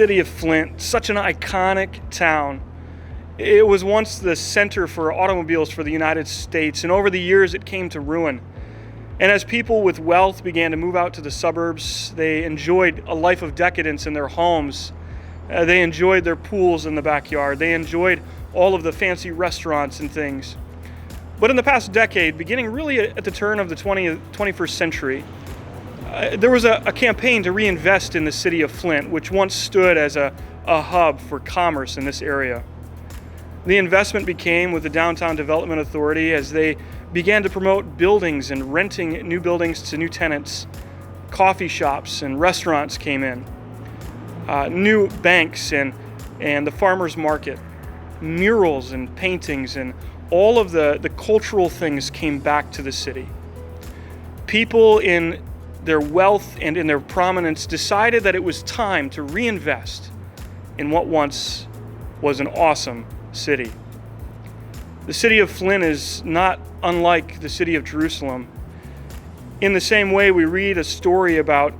city of Flint, such an iconic town. It was once the center for automobiles for the United States, and over the years it came to ruin. And as people with wealth began to move out to the suburbs, they enjoyed a life of decadence in their homes. They enjoyed their pools in the backyard. They enjoyed all of the fancy restaurants and things. But in the past decade, beginning really at the turn of the 21st century, there was a campaign to reinvest in the city of Flint, which once stood as a hub for commerce in this area. The investment became with the Downtown Development Authority as they began to promote buildings and renting new buildings to new tenants. Coffee shops and restaurants came in. New banks and the farmers market. Murals and paintings and all of the cultural things came back to the city. People in their wealth and in their prominence decided that it was time to reinvest in what once was an awesome city. The city of Flint is not unlike the city of Jerusalem. In the same way, we read a story about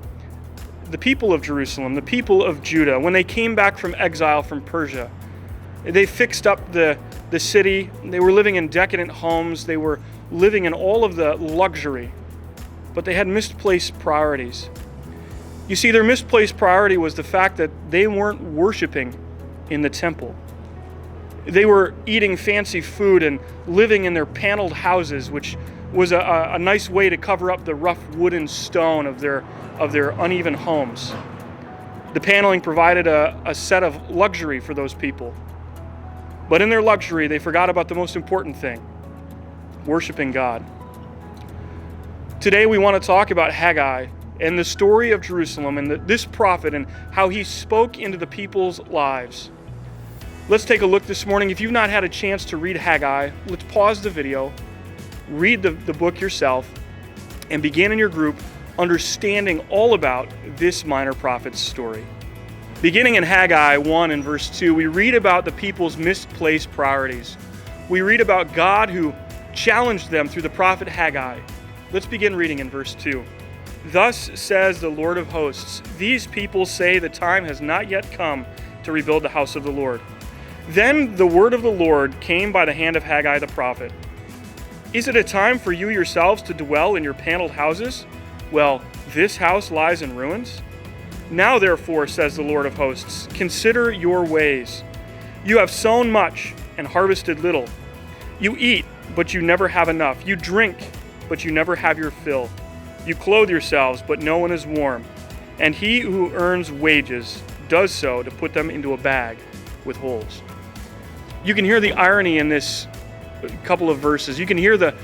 the people of Jerusalem, the people of Judah, when they came back from exile from Persia. They fixed up the city. They were living in decadent homes. They were living in all of the luxury, but they had misplaced priorities. You see, their misplaced priority was the fact that they weren't worshiping in the temple. They were eating fancy food and living in their paneled houses, which was a nice way to cover up the rough wood and stone of their uneven homes. The paneling provided a set of luxury for those people. But in their luxury, they forgot about the most important thing, worshiping God. Today we want to talk about Haggai and the story of Jerusalem and this prophet and how he spoke into the people's lives. Let's take a look this morning. If you've not had a chance to read Haggai, let's pause the video, read the book yourself, and begin in your group understanding all about this minor prophet's story. Beginning in Haggai 1 and verse 2, we read about the people's misplaced priorities. We read about God who challenged them through the prophet Haggai. Let's begin reading in verse 2. Thus says the Lord of hosts, these people say the time has not yet come to rebuild the house of the Lord. Then the word of the Lord came by the hand of Haggai the prophet. Is it a time for you yourselves to dwell in your paneled houses? Well, this house lies in ruins. Now therefore, says the Lord of hosts, consider your ways. You have sown much and harvested little. You eat, but you never have enough. You drink, but you never have your fill. You clothe yourselves, but no one is warm. And he who earns wages does so to put them into a bag with holes. You can hear the irony in this couple of verses. You can hear the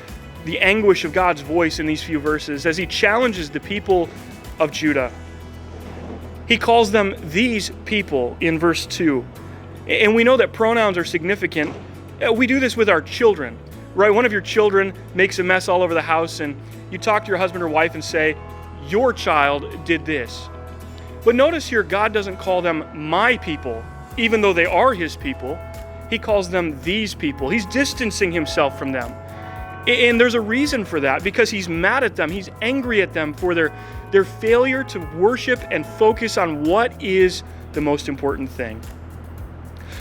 anguish of God's voice in these few verses as he challenges the people of Judah. He calls them these people in verse 2. And we know that pronouns are significant. We do this with our children, right? One of your children makes a mess all over the house and you talk to your husband or wife and say, your child did this. But notice here, God doesn't call them my people, even though they are his people. He calls them these people. He's distancing himself from them. And there's a reason for that, because he's mad at them. He's angry at them for their failure to worship and focus on what is the most important thing.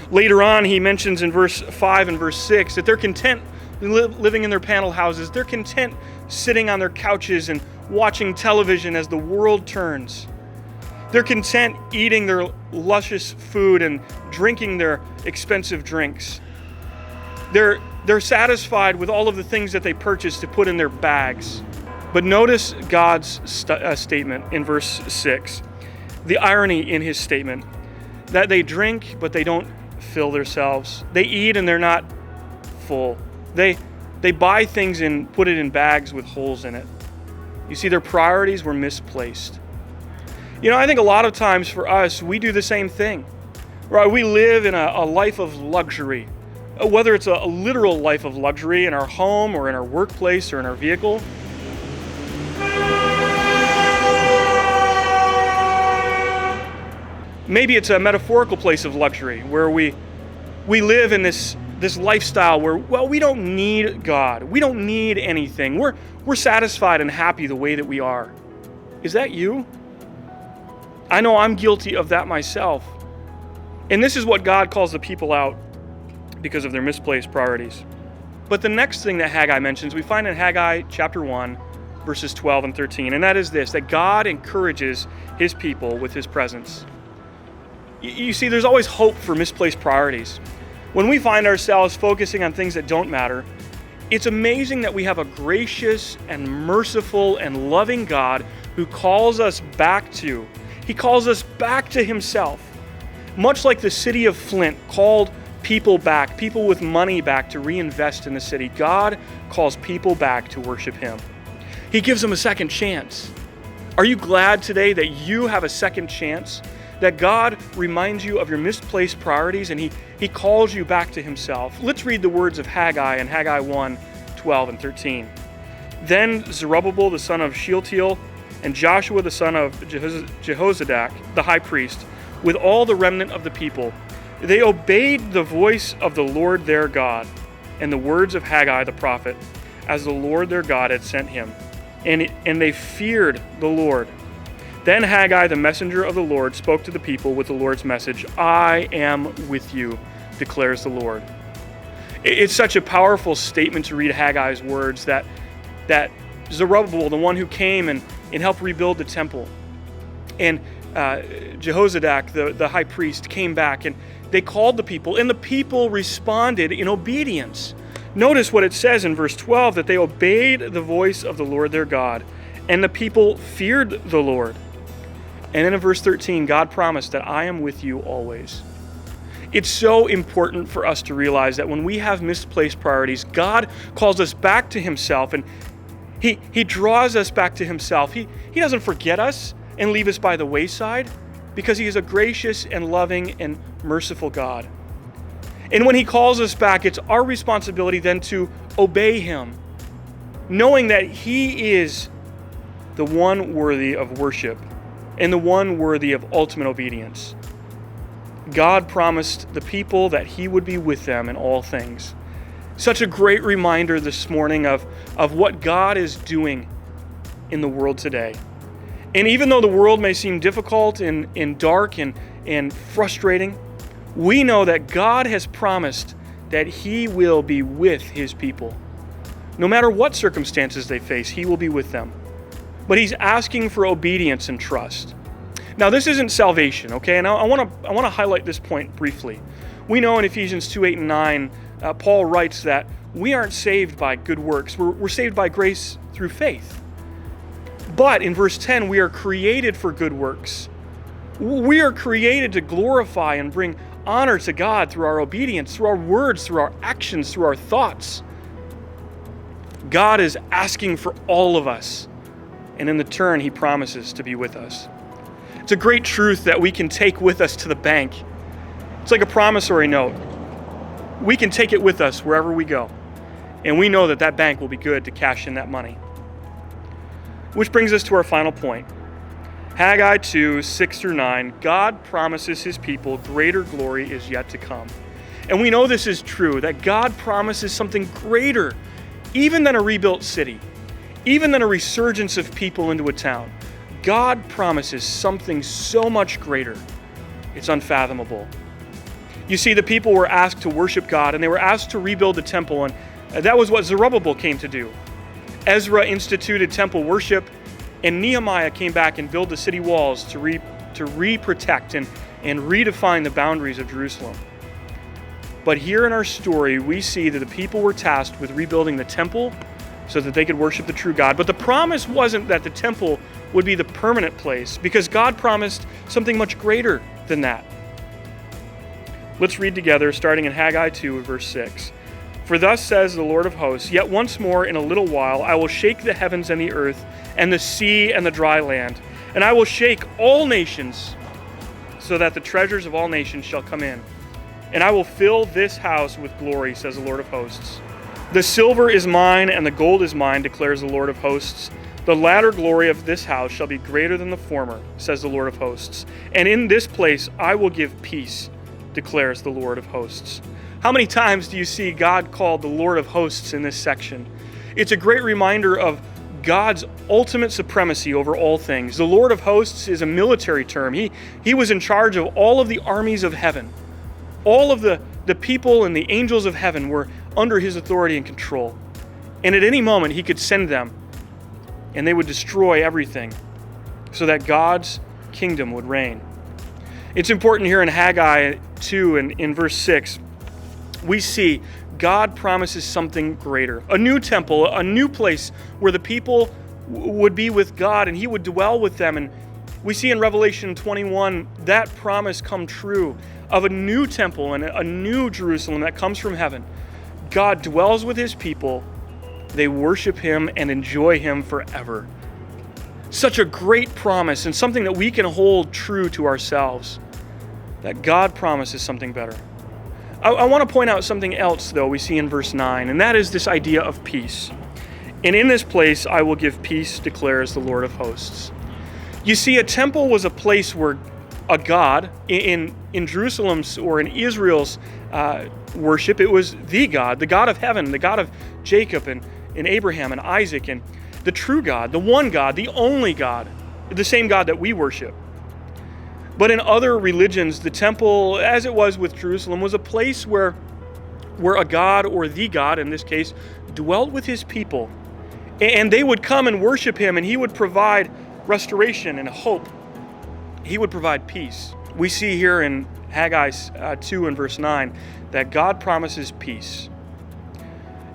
Later on, he mentions in verse 5 and verse 6 that they're content living in their panel houses. They're content sitting on their couches and watching television as the world turns. They're content eating their luscious food and drinking their expensive drinks. They're satisfied with all of the things that they purchase to put in their bags. But notice God's statement in verse 6. The irony in his statement, that they drink, but they don't fill themselves. They eat and they're not full. They buy things and put it in bags with holes in it. You see, their priorities were misplaced. You know, I think a lot of times for us, we do the same thing. Right? We live in a life of luxury. Whether it's a literal life of luxury in our home or in our workplace or in our vehicle. Maybe it's a metaphorical place of luxury where we live in this lifestyle where, well, we don't need God. We don't need anything. We're satisfied and happy the way that we are. Is that you? I know I'm guilty of that myself. And this is what God calls the people out because of their misplaced priorities. But the next thing that Haggai mentions, we find in Haggai chapter 1, verses 12 and 13, and that is this, that God encourages his people with his presence. You see, there's always hope for misplaced priorities. When we find ourselves focusing on things that don't matter, it's amazing that we have a gracious and merciful and loving God who calls us back to. He calls us back to himself. Much like the city of Flint called people back, people with money back to reinvest in the city, God calls people back to worship him. He gives them a second chance. Are you glad today that you have a second chance? That God reminds you of your misplaced priorities and he calls you back to himself. Let's read the words of Haggai in Haggai 1, 12 and 13. Then Zerubbabel the son of Shealtiel and Joshua the son of Jehozadak the high priest, with all the remnant of the people, they obeyed the voice of the Lord their God and the words of Haggai the prophet, as the Lord their God had sent him. And they feared the Lord. Then Haggai, the messenger of the Lord, spoke to the people with the Lord's message, I am with you, declares the Lord. It's such a powerful statement to read Haggai's words that Zerubbabel, the one who came and helped rebuild the temple, and Jehozadak, the high priest, came back and they called the people, and the people responded in obedience. Notice what it says in verse 12, that they obeyed the voice of the Lord their God, and the people feared the Lord. And then in verse 13, God promised that I am with you always. It's so important for us to realize that when we have misplaced priorities, God calls us back to himself, and he draws us back to himself. He doesn't forget us and leave us by the wayside, because he is a gracious and loving and merciful God. And when he calls us back, it's our responsibility then to obey him, knowing that he is the one worthy of worship and the one worthy of ultimate obedience. God promised the people that he would be with them in all things. Such a great reminder this morning of what God is doing in the world today. And even though the world may seem difficult and dark and frustrating, we know that God has promised that he will be with his people. No matter what circumstances they face, he will be with them. But he's asking for obedience and trust. Now, this isn't salvation, okay? And I want to highlight this point briefly. We know in Ephesians 2, 8, and 9, Paul writes that we aren't saved by good works. We're saved by grace through faith. But in verse 10, we are created for good works. We are created to glorify and bring honor to God through our obedience, through our words, through our actions, through our thoughts. God is asking for all of us, and in the turn, he promises to be with us. It's a great truth that we can take with us to the bank. It's like a promissory note. We can take it with us wherever we go, and we know that that bank will be good to cash in that money. Which brings us to our final point. Haggai 2, 6 through 9, God promises his people greater glory is yet to come. And we know this is true, that God promises something greater, even than a rebuilt city, even than a resurgence of people into a town. God promises something so much greater, it's unfathomable. You see, the people were asked to worship God, and they were asked to rebuild the temple, and that was what Zerubbabel came to do. Ezra instituted temple worship, and Nehemiah came back and built the city walls to re-protect and redefine the boundaries of Jerusalem. But here in our story, we see that the people were tasked with rebuilding the temple so that they could worship the true God. But the promise wasn't that the temple would be the permanent place, because God promised something much greater than that. Let's read together, starting in Haggai 2, verse 6. For thus says the Lord of hosts, yet once more in a little while I will shake the heavens and the earth and the sea and the dry land, and I will shake all nations, so that the treasures of all nations shall come in. And I will fill this house with glory, says the Lord of hosts. The silver is mine and the gold is mine, declares the Lord of hosts. The latter glory of this house shall be greater than the former, says the Lord of hosts. And in this place I will give peace, declares the Lord of hosts. How many times do you see God called the Lord of hosts in this section? It's a great reminder of God's ultimate supremacy over all things. The Lord of hosts is a military term. He was in charge of all of the armies of heaven. All of the people and the angels of heaven were under his authority and control. And at any moment, he could send them, and they would destroy everything so that God's kingdom would reign. It's important here in Haggai 2 and in verse 6, we see God promises something greater. A new temple, a new place where the people would be with God and he would dwell with them. And we see in Revelation 21 that promise come true of a new temple and a new Jerusalem that comes from heaven. God dwells with his people. They worship him and enjoy him forever. Such a great promise and something that we can hold true to ourselves, that God promises something better. I want to point out something else, though, we see in verse 9, and that is this idea of peace. And in this place I will give peace, declares the Lord of hosts. You see, a temple was a place where a God, in Jerusalem's or in Israel's worship, it was the God of heaven, the God of Jacob and Abraham and Isaac, and the true God, the one God, the only God, the same God that we worship. But in other religions, the temple, as it was with Jerusalem, was a place where a God, or the God in this case, dwelt with his people. And they would come and worship him, and he would provide restoration and hope. He would provide peace. We see here in Haggai 2 and verse 9 that God promises peace.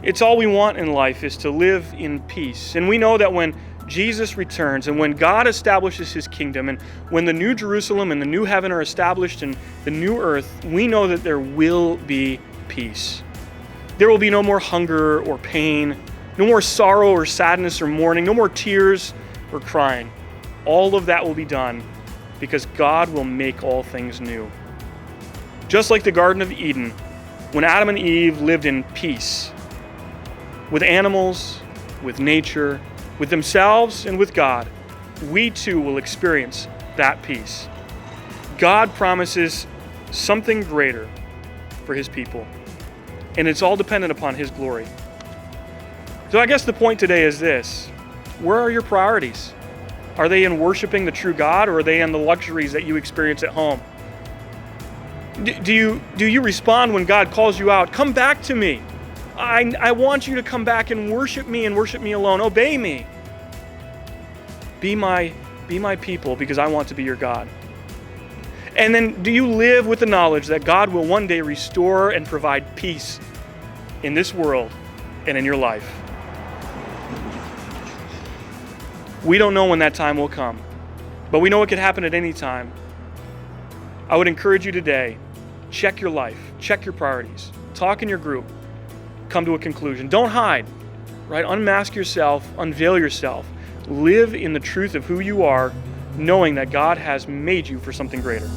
It's all we want in life, is to live in peace. And we know that when Jesus returns and when God establishes his kingdom and when the new Jerusalem and the new heaven are established and the new earth, we know that there will be peace. There will be no more hunger or pain, no more sorrow or sadness or mourning, no more tears or crying. All of that will be done because God will make all things new. Just like the Garden of Eden, when Adam and Eve lived in peace with animals, with nature, with themselves, and with God, we too will experience that peace. God promises something greater for his people, and it's all dependent upon his glory. So I guess the point today is this: where are your priorities? Are they in worshiping the true God, or are they in the luxuries that you experience at home? Do you respond when God calls you out? Come back to me. I want you to come back and worship me alone. Obey me. Be my people, because I want to be your God. And then do you live with the knowledge that God will one day restore and provide peace in this world and in your life? We don't know when that time will come, but we know it could happen at any time. I would encourage you today, check your life, check your priorities, talk in your group, come to a conclusion. Don't hide, right? Unmask yourself, unveil yourself. Live in the truth of who you are, knowing that God has made you for something greater.